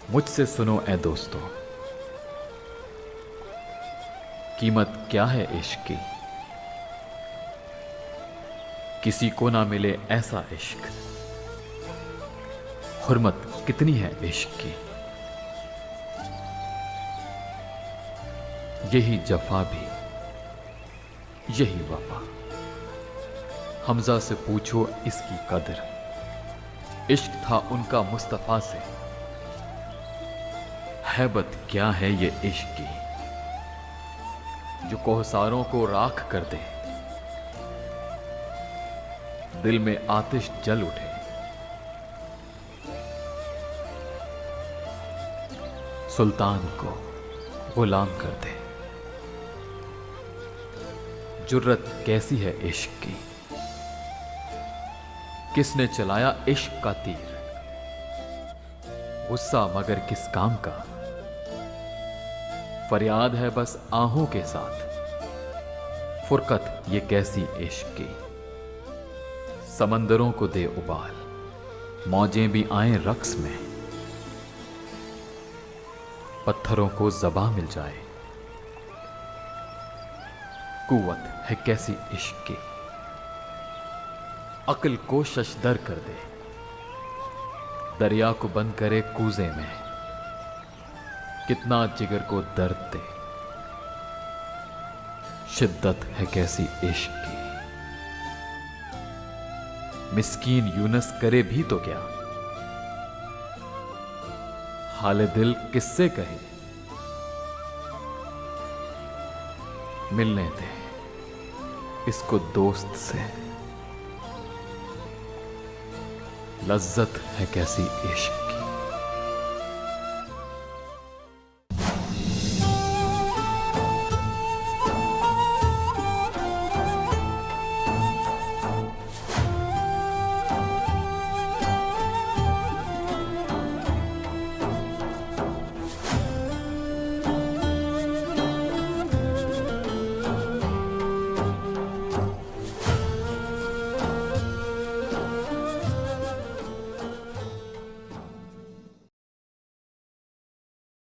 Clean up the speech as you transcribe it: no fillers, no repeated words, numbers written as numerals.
मुझसे सुनो ए दोस्तों, कीमत क्या है इश्क की। किसी को ना मिले ऐसा इश्क, हुर्मत कितनी है इश्क की। यही जफा भी यही वफा, हमजा से पूछो इसकी कदर। इश्क था उनका मुस्तफा से, हैबत क्या है ये इश्क की। जो कोहसारों को राख कर दे, दिल में आतिश जल उठे। सुल्तान को गुलाम कर दे। जुर्रत कैसी है इश्क की, किसने चलाया इश्क का तीर। गुस्सा मगर किस काम का, फरियाद है बस आहों के साथ। फुरकत ये कैसी इश्क की, समंदरों को दे उबाल, मौजें भी आए रक्स में। पत्थरों को ज़बां मिल जाए, कुव्वत है कैसी इश्क की। अक्ल को शशदर कर दे, दरिया को बंद करे कूजे में। कितना जिगर को दर्द दे, शिद्दत है कैसी इश्क की। मिस्कीन यूनस करे भी तो क्या, हाले दिल किससे कहे। मिलने दे इसको दोस्त से, लज्जत है कैसी इश्क।